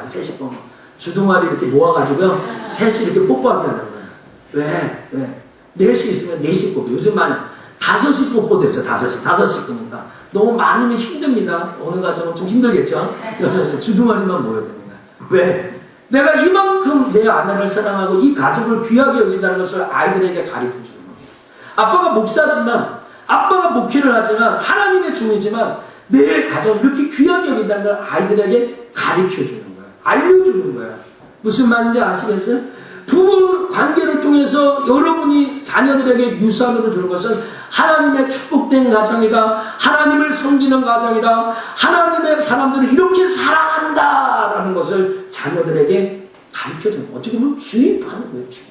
셋이 뽀뽀. 주둥아리 이렇게 모아가지고요. 셋이 이렇게 뽀뽀하게 하는 거예요. 왜? 넷이 있으면 넷이 뽀뽀. 요즘 많이 5이 뽀뽀 됐어요. 5이 뽀니까. 너무 많으면 힘듭니다. 어느 가정은 좀 힘들겠죠? 여자 주둥아리만 모여야 됩니다. 왜? 내가 이만큼 내 아내를 사랑하고 이 가족을 귀하게 여긴다는 것을 아이들에게 가르쳐 주는 겁니다. 아빠가 목사지만 아빠가 목회를 하지만 하나님의 종이지만 내 가정 이렇게 귀한 여긴다는 걸 아이들에게 가르쳐주는 거예요. 알려주는 거예요. 무슨 말인지 아시겠어요? 부부 관계를 통해서 여러분이 자녀들에게 유산으로 줄 것은 하나님의 축복된 가정이다. 하나님을 섬기는 가정이다. 하나님의 사람들을 이렇게 사랑한다라는 것을 자녀들에게 가르쳐주는 거예요. 어떻게 보면 주입하는 거예요. 주입.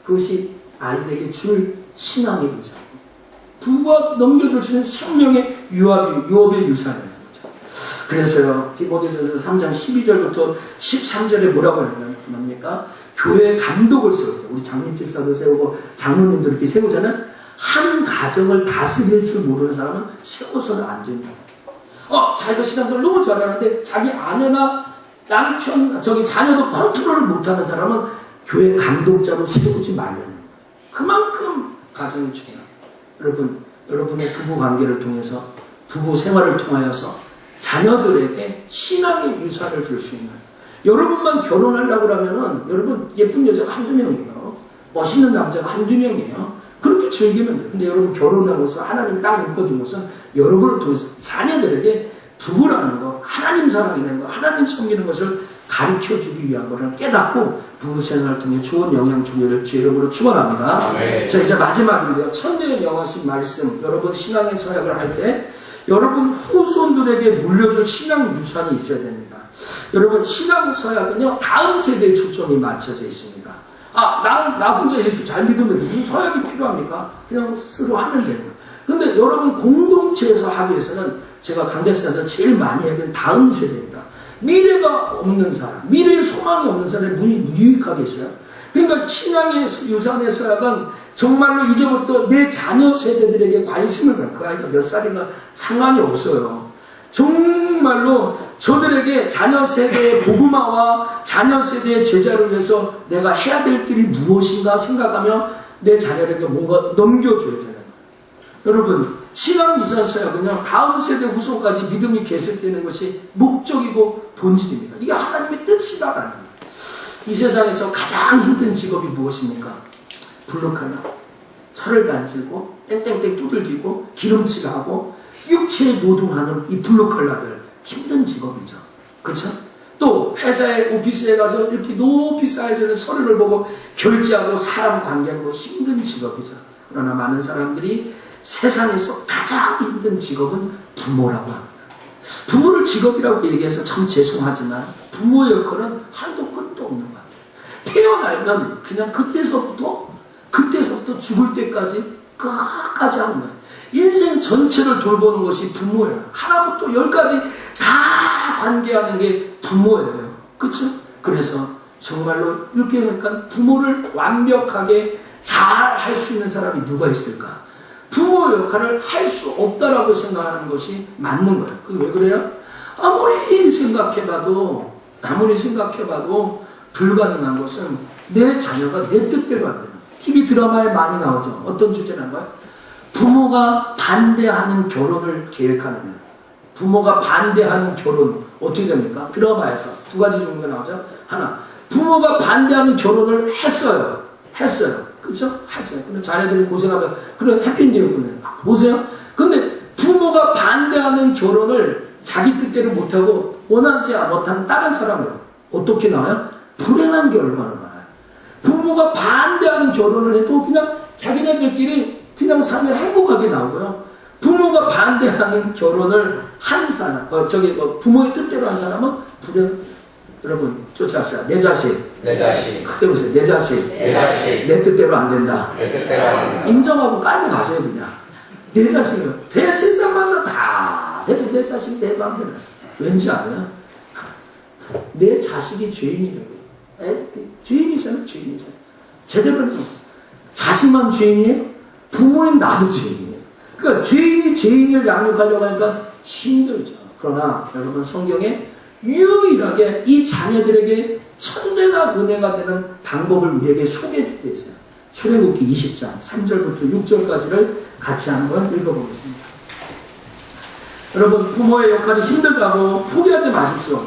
그것이 아이들에게 줄 신앙의 유산. 부부가 넘겨줄 수 있는 생명의 유업의 유산이라는 거죠. 그래서요, 디모데전서 3장 12절부터 13절에 뭐라고 하냐면, 뭡니까? 교회 감독을 세울 때, 우리 장님 집사도 세우고, 장로님도 이렇게 세우잖아요. 한 가정을 다스릴 줄 모르는 사람은 세워서는 안 된다. 자기가 신앙생활 너무 잘하는데, 자기 아내나 남편, 자녀도 컨트롤을 못하는 사람은 교회 감독자로 세우지 말라는 거예요. 그만큼 가정이 중요해요. 여러분의 부부 관계를 통해서, 부부 생활을 통하여서 자녀들에게 신앙의 유산을 줄 수 있는, 여러분만 결혼하려고 하면은 여러분 예쁜 여자가 한두 명이에요. 멋있는 남자가 한두 명이에요. 그렇게 즐기면 돼요. 근데 여러분 결혼하고서 하나님 땅 묶어준 것은 여러분을 통해서 자녀들에게 부부라는 거, 하나님 사랑이라는 거, 하나님 섬기는 것을 가르쳐주기 위한 것을 깨닫고 부부 생활을 통해 좋은 영향 주기를 주 이름으로 축원합니다. 자, 이제 마지막인데요. 천년에 명하신 말씀, 여러분 신앙의 서약을 할 때 여러분 후손들에게 물려줄 신앙 유산이 있어야 됩니다. 여러분 신앙 서약은요 다음 세대에 초점이 맞춰져 있습니다. 나 혼자 예수 잘 믿으면 무슨 서약이 필요합니까? 그냥 스스로 하면 돼요. 근데 여러분 공동체에서 하기 위해서는 제가 강대상에서 제일 많이 얘기하는 다음 세대입니다. 미래가 없는 사람, 미래의 소망이 없는 사람의 문이 유익하게 있어요. 그러니까 신앙의 유산의 서약은 정말로 이제부터 내 자녀 세대들에게 관심을 갖고, 그 아이가 몇 살인가 상관이 없어요. 정말로 저들에게 자녀 세대의 복음화와 자녀 세대의 제자를 위해서 내가 해야 될 길이 무엇인가 생각하며 내 자녀에게 뭔가 넘겨줘야 되는 거예요. 여러분, 신앙 유산 서약은요, 다음 세대 후손까지 믿음이 계속되는 것이 목적이고 본질입니다. 이게 하나님의 뜻이다라는 거예요. 이 세상에서 가장 힘든 직업이 무엇입니까? 블록 하나, 철을 만들고 땡땡땡 두들기고 기름칠하고 육체에 노동하는 이 블루컬러들 힘든 직업이죠. 그렇죠? 또 회사에 오피스에 가서 이렇게 높이 쌓여있는 서류를 보고 결제하고 사람 관계하는 거 힘든 직업이죠. 그러나 많은 사람들이 세상에서 가장 힘든 직업은 부모라고 합니다. 부모를 직업이라고 얘기해서 참 죄송하지만 부모의 역할은 한도 끝도 없는 것 같아요. 태어나면 그냥 그때서부터 죽을 때까지 끝까지 하는 거예요. 인생 전체를 돌보는 것이 부모예요. 하나부터 열까지 다 관계하는 게 부모예요. 그렇죠? 그래서 정말로 이렇게 하니까 부모를 완벽하게 잘 할 수 있는 사람이 누가 있을까? 부모 역할을 할 수 없다라고 생각하는 것이 맞는 거예요. 그게 왜 그래요? 아무리 생각해봐도 불가능한 것은 내 자녀가 내 뜻대로 안 돼요. TV 드라마에 많이 나오죠. 어떤 주제라는 거예요? 부모가 반대하는 결혼을 계획하는 거예요. 부모가 반대하는 결혼 어떻게 됩니까? 드라마에서 두 가지 종류가 나오죠. 하나, 부모가 반대하는 결혼을 했어요. 그렇죠? 했어요. 근데 자녀들이 고생하면 그런 해피엔딩이었거든요. 보세요. 근데 부모가 반대하는 결혼을 자기 뜻대로 못하고 원하지 못하는 다른 사람은 어떻게 나와요? 불행한 결과를 나와요. 부모가 반대하는 결혼을 해도 그냥 자기네들끼리 그냥 살면 행복하게 나오고요. 부모가 반대하는 결혼을 한 사람, 부모의 뜻대로 한 사람은 불행. 여러분 쫓아갑시다. 내 자식. 그때 보세요. 내 자식. 내 뜻대로 안 된다. 인정하고 깔고 가세요 그냥. 내 자식은 대 세상 만사 다 돼도 내 자식 내 마음대로. 왠지 알아요? 내 자식이 죄인이라고요. 죄인이잖아요. 제대로 자식만 죄인이에요? 부모인 나도 죄인이에요. 그러니까 죄인이 죄인을 양육하려고 하니까 힘들죠. 그러나 여러분 성경에 유일하게 이 자녀들에게 천대나 은혜가 되는 방법을 우리에게 소개해 주고 있어요. 출애굽기 20장 3절부터 6절까지를 같이 한번 읽어보겠습니다. 여러분 부모의 역할이 힘들다고 포기하지 마십시오.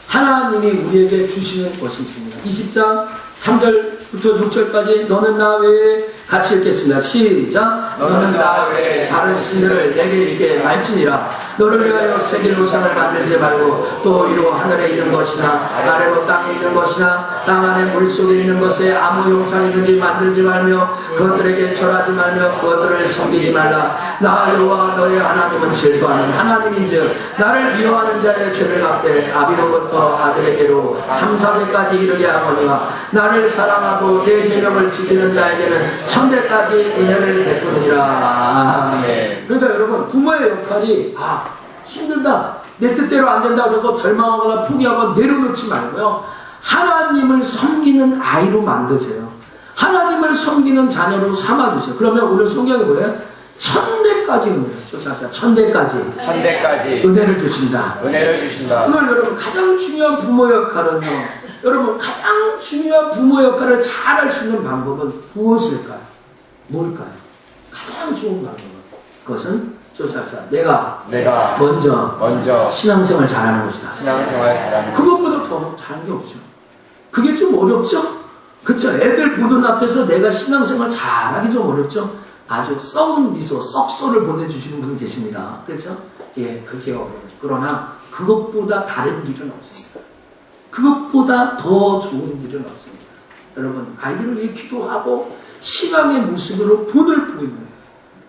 하나님이 우리에게 주시는 것이 있습니다. 20장 3절부터 6절까지 너는 나 외에 같이 읽겠습니다. 시작. 너는 나 외에 다른 신들을 내게 있게 말지니라. 너를 위하여 새길 우상을 만들지 말고 또 위로 하늘에 있는 것이나 아래로 땅에 있는 것이나 땅 안에 물속에 있는 것에 아무 형상이든지 만들지 말며 그것들에게 절하지 말며 그것들을 섬기지 말라. 나 여호와 너의 하나님은 질투하는 하나님인즉 나를 미워하는 자의 죄를 갚되 아비로부터 아들에게로 3, 4대까지 이르게 하거니와 나를 사랑하고 내 계명을 지키는 자에게는 천대까지 은혜를 베푸느니라. 아멘. 그러니까 여러분, 부모의 역할이 힘들다, 내 뜻대로 안 된다 그러고 절망하거나 포기하거나 내려놓지 말고요, 하나님을 섬기는 아이로 만드세요. 하나님을 섬기는 자녀로 삼아주세요. 그러면 오늘 성경에 뭐예요? 천대까지 은혜를, 천대까지 은혜를 주신다. 오늘 여러분 가장 중요한 부모 역할은요, 여러분 가장 중요한 부모 역할을 잘 할 수 있는 방법은 무엇일까요? 뭘까요? 가장 좋은 방법은 그것은 쫓아서 내가 먼저 신앙생활 잘하는 것이다. 그것보다 더 다른 게 없죠. 그게 좀 어렵죠? 그쵸? 애들 보던 앞에서 내가 신앙생활 잘하기 좀 어렵죠? 아주 썩은 미소, 썩소를 보내주시는 분 계십니다. 그렇죠? 예, 그게 어려워요. 그러나 그것보다 다른 일은 없습니다. 그것보다 더 좋은 일은 없습니다. 여러분, 아이들을 위해 기도하고 신앙의 모습으로 본을 보이는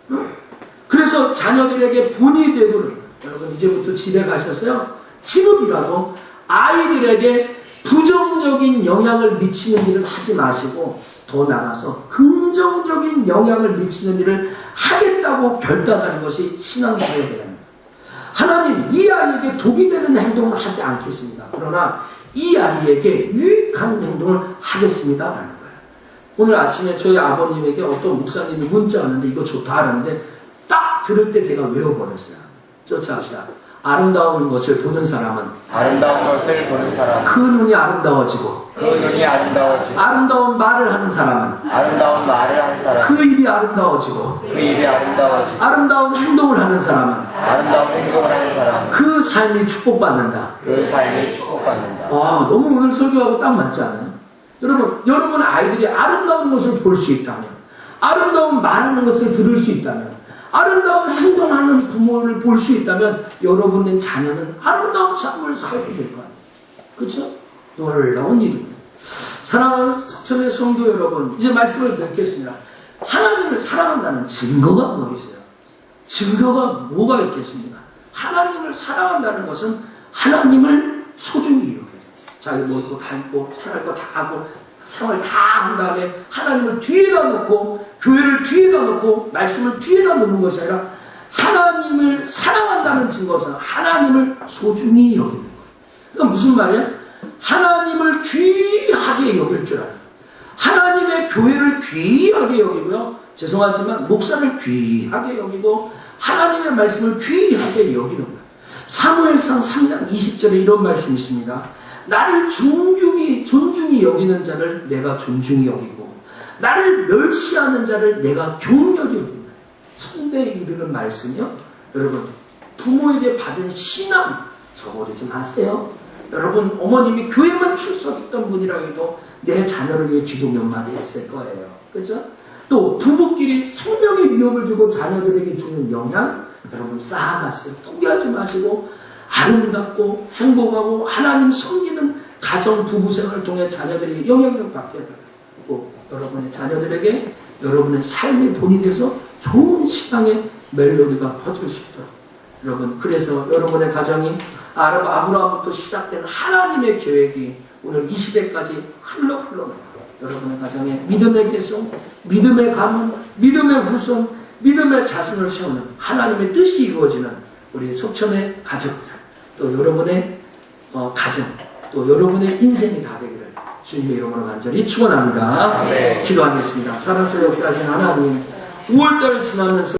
거예요. 그래서 자녀들에게 본이 되도록, 여러분 이제부터 집에 가셔서요, 지금이라도 아이들에게 부정적인 영향을 미치는 일은 하지 마시고 더 나가서 긍정적인 영향을 미치는 일을 하겠다고 결단하는 것이 신앙생활의 대안입니다. 하나님, 이 아이에게 독이 되는 행동을 하지 않겠습니다. 그러나 이 아이에게 유익한 행동을 하겠습니다 라는 거예요. 오늘 아침에 저희 아버님에게 어떤 목사님이 문자 왔는데 이거 좋다 하는데 딱 들을 때 제가 외워버렸어요. 쫓아갑시다. 아름다운 것을 보는 사람은 그 눈이 아름다워지고 아름다운 말을 하는 사람은 그 입이 아름다워지고 아름다운 행동을 하는 사람은 그 삶이 축복받는다. 너무 오늘 설교하고 딱 맞지 않아요? 여러분 아이들이 아름다운 것을 볼 수 있다면, 아름다운 말하는 것을 들을 수 있다면, 아름다운 행동하는 부모를 볼 수 있다면 여러분의 자녀는 아름다운 삶을 살게 될 거예요. 그렇죠? 놀라운 일입니다. 사랑하는 석천의 성도 여러분, 이제 말씀을 뵙겠습니다. 하나님을 사랑한다는 증거가 뭐 있어요? 증거가 뭐가 있겠습니까? 하나님을 사랑한다는 것은 하나님을 소중히 여겨요. 자기 먹을 거 다 있고 살할 거 다 하고 생활 다 한 다음에 하나님을 뒤에다 놓고, 교회를 뒤에다 놓고, 말씀을 뒤에다 놓는 것이 아니라 하나님을 사랑한다는 증거는 하나님을 소중히 여기는 거예요. 그러니까 무슨 말이야? 하나님을 귀하게 여길 줄 알아요. 하나님의 교회를 귀하게 여기고요, 죄송하지만 목사를 귀하게 여기고 하나님의 말씀을 귀하게 여기는 거예요. 사무엘상 3장 20절에 이런 말씀이 있습니다. 나를 존중히 여기는 자를 내가 존중히 여기고 나를 멸시하는 자를 내가 경멸히 여긴다. 성대에 이르는 말씀이요, 여러분 부모에게 받은 신앙 저버리지 마세요. 여러분 어머님이 교회만 출석했던 분이라 해도 내 자녀를 위해 기도 몇 마디 했을 거예요. 그렇죠? 또 부부끼리 생명의 위협을 주고 자녀들에게 주는 영향, 여러분 쌓아가세요. 포기하지 마시고 아름답고 행복하고 하나님 섬기는 가정 부부 생활을 통해 자녀들에게 영향력 받게 되고, 여러분의 자녀들에게 여러분의 삶의 본이 돼서 좋은 신앙의 멜로디가 퍼질 수 있도록, 여러분 그래서 여러분의 가정이 아브라함부터 시작된 하나님의 계획이 오늘 이 시대까지 흘러 여러분의 가정에 믿음의 개성, 믿음의 가문, 믿음의 후손, 믿음의 자손을 세우는 하나님의 뜻이 이루어지는 우리 석천의 가정들, 또 여러분의 가정, 또 여러분의 인생이 다 되기를 주님의 이름으로 간절히 축원합니다. 기도하겠습니다. 살아서 역사하신 하나님, 5월달 지나면서